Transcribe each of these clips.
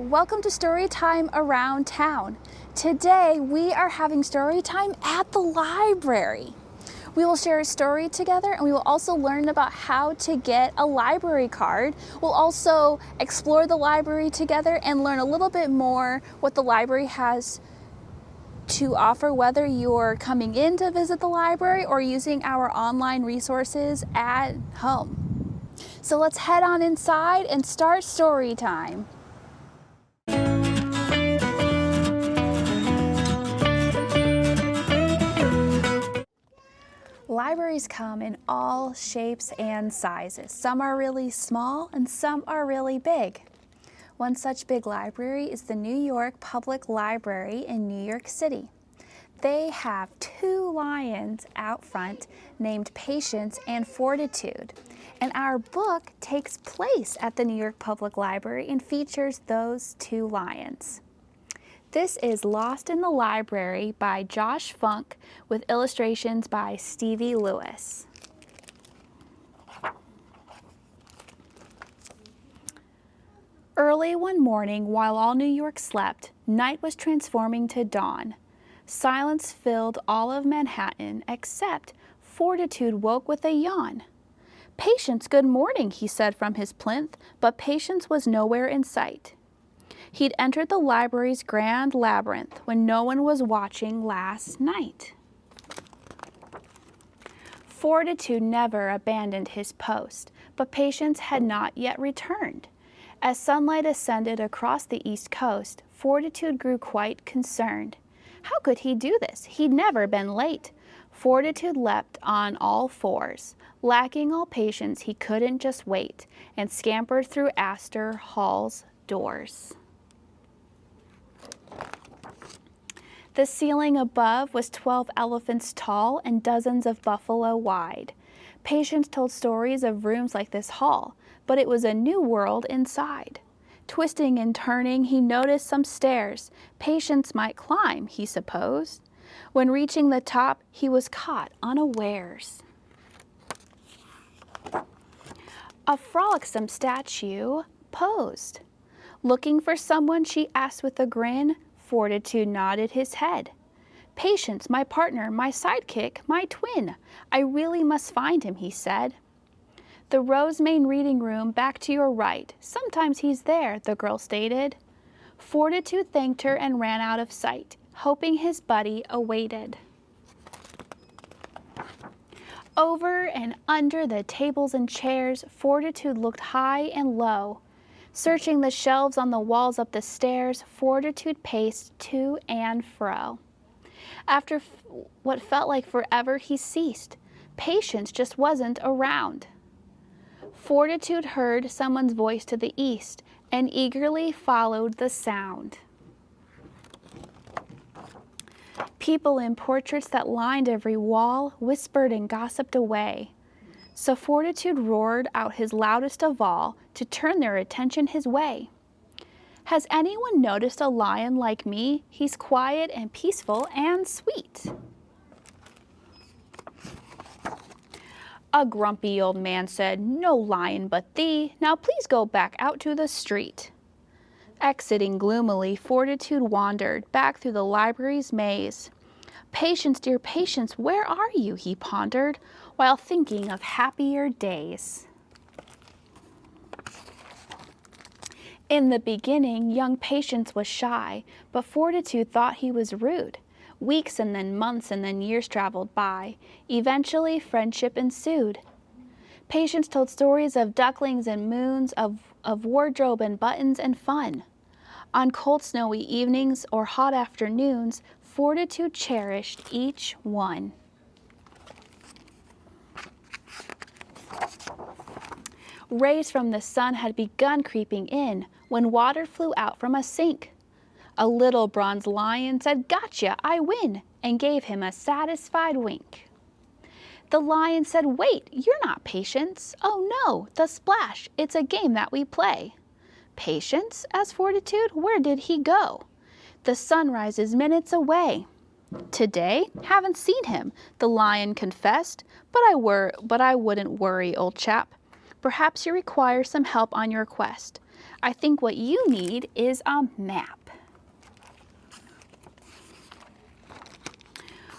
Welcome to Storytime Around Town. Today we are having story time at the library. We will share a story together and we will also learn about how to get a library card. We'll also explore the library together and learn a little bit more what the library has to offer, whether you're coming in to visit the library or using our online resources at home. So let's head on inside and start story time. Libraries come in all shapes and sizes. Some are really small and some are really big. One such big library is the New York Public Library in New York City. They have two lions out front named Patience and Fortitude. And our book takes place at the New York Public Library and features those two lions. This is Lost in the Library by Josh Funk with illustrations by Stevie Lewis. Early one morning, while all New York slept, night was transforming to dawn. Silence filled all of Manhattan, except Fortitude woke with a yawn. "Patience, good morning," he said from his plinth, but Patience was nowhere in sight. He'd entered the library's grand labyrinth when no one was watching last night. Fortitude never abandoned his post, but Patience had not yet returned. As sunlight ascended across the East Coast, Fortitude grew quite concerned. How could he do this? He'd never been late. Fortitude leapt on all fours. Lacking all patience, he couldn't just wait, and scampered through Astor Hall's doors. The ceiling above was 12 elephants tall and dozens of buffalo wide. Patience told stories of rooms like this hall, but it was a new world inside. Twisting and turning, he noticed some stairs. Patience might climb, he supposed. When reaching the top, he was caught unawares. A frolicsome statue posed. Looking for someone, she asked with a grin. Fortitude nodded his head. "Patience, my partner, my sidekick, my twin. I really must find him," he said. "The Rosemain Reading Room back to your right. Sometimes he's there," the girl stated. Fortitude thanked her and ran out of sight, hoping his buddy awaited. Over and under the tables and chairs, Fortitude looked high and low. Searching the shelves on the walls up the stairs, Fortitude paced to and fro. After what felt like forever, he ceased. Patience just wasn't around. Fortitude heard someone's voice to the east and eagerly followed the sound. People in portraits that lined every wall whispered and gossiped away. So Fortitude roared out his loudest of all to turn their attention his way. "Has anyone noticed a lion like me? He's quiet and peaceful and sweet." A grumpy old man said, "No lion but thee. Now please go back out to the street." Exiting gloomily, Fortitude wandered back through the library's maze. "Patience, dear Patience, where are you?" he pondered, while thinking of happier days. In the beginning, young Patience was shy, but Fortitude thought he was rude. Weeks and then months and then years traveled by. Eventually, friendship ensued. Patience told stories of ducklings and moons, of wardrobe and buttons and fun. On cold snowy evenings or hot afternoons, Fortitude cherished each one. Rays from the sun had begun creeping in when water flew out from a sink. A little bronze lion said, "Gotcha, I win," and gave him a satisfied wink. The lion said, "Wait, you're not Patience." "Oh no, the splash, it's a game that we play." "Patience?" asked Fortitude. "Where did he go?" "The sunrise is minutes away." "Today? Haven't seen him," the lion confessed. But I wouldn't worry, old chap. Perhaps you require some help on your quest. I think what you need is a map.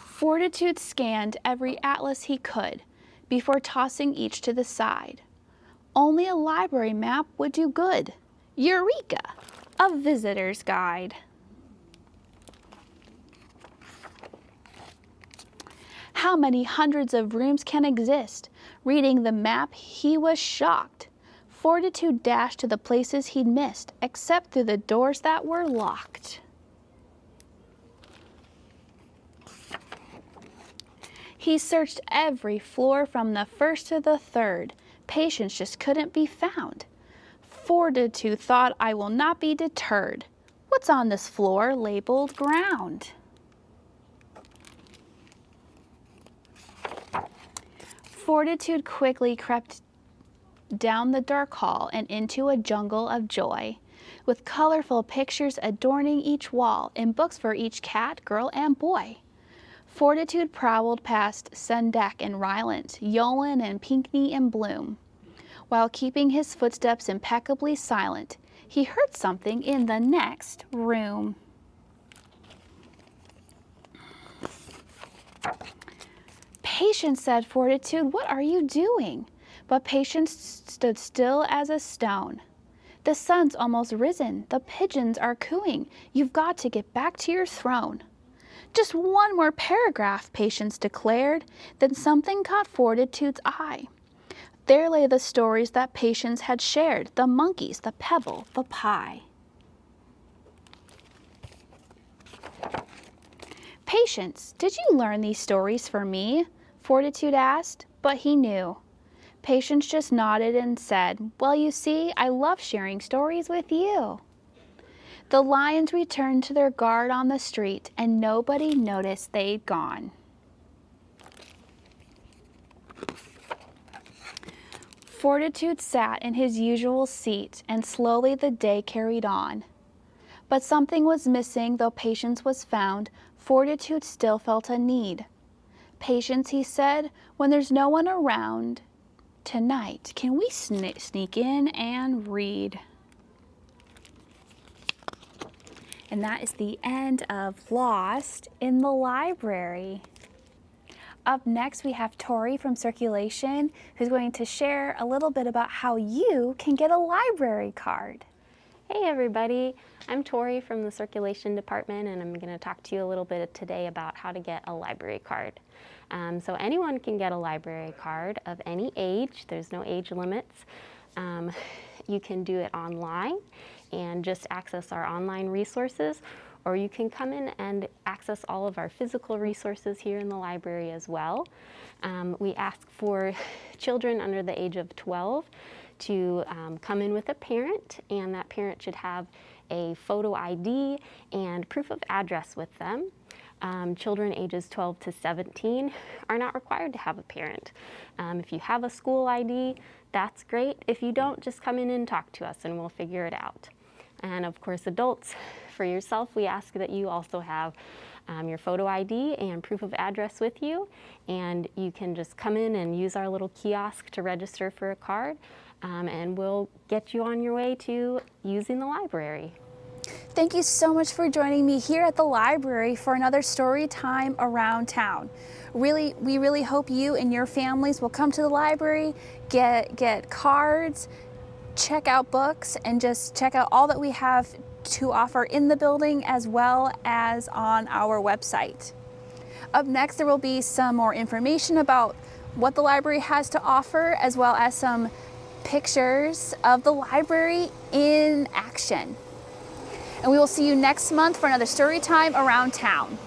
Fortitude scanned every atlas he could before tossing each to the side. Only a library map would do good. Eureka! A visitor's guide. How many hundreds of rooms can exist? Reading the map, he was shocked. Fortitude dashed to the places he'd missed, except through the doors that were locked. He searched every floor from the first to the third. Patience just couldn't be found. Fortitude thought, I will not be deterred. What's on this floor labeled ground? Fortitude quickly crept down the dark hall and into a jungle of joy, with colorful pictures adorning each wall and books for each cat, girl, and boy. Fortitude prowled past Sundak and Rylant, Yolen and Pinckney and Bloom. While keeping his footsteps impeccably silent, he heard something in the next room. Patience, said Fortitude, what are you doing? But Patience stood still as a stone. The sun's almost risen. The pigeons are cooing. You've got to get back to your throne. Just one more paragraph, Patience declared. Then something caught Fortitude's eye. There lay the stories that Patience had shared, the monkeys, the pebble, the pie. Patience, did you learn these stories for me? Fortitude asked, but he knew. Patience just nodded and said, well, you see, I love sharing stories with you. The lions returned to their guard on the street, and nobody noticed they'd gone. Fortitude sat in his usual seat, and slowly the day carried on. But something was missing, though Patience was found. Fortitude still felt a need. Patience, he said, when there's no one around, tonight, can we sneak in and read? And that is the end of Lost in the Library. Up next, we have Tori from Circulation, who's going to share a little bit about how you can get a library card. Hey everybody, I'm Tori from the Circulation Department, and I'm going to talk to you a little bit today about how to get a library card. So anyone can get a library card of any age. There's no age limits. You can do it online and just access our online resources, or you can come in and access all of our physical resources here in the library as well. We ask for children under the age of 12 to come in with a parent, and that parent should have a photo ID and proof of address with them. Children ages 12 to 17 are not required to have a parent. If you have a school ID, that's great. If you don't, just come in and talk to us and we'll figure it out. And of course, adults, for yourself, we ask that you also have your photo ID and proof of address with you, and you can just come in and use our little kiosk to register for a card, and we'll get you on your way to using the library. Thank you so much for joining me here at the library for another story time around town. We really hope you and your families will come to the library, get cards, check out books, and just check out all that we have to offer in the building as well as on our website. Up next, there will be some more information about what the library has to offer, as well as some pictures of the library in action. And we will see you next month for another story time around town.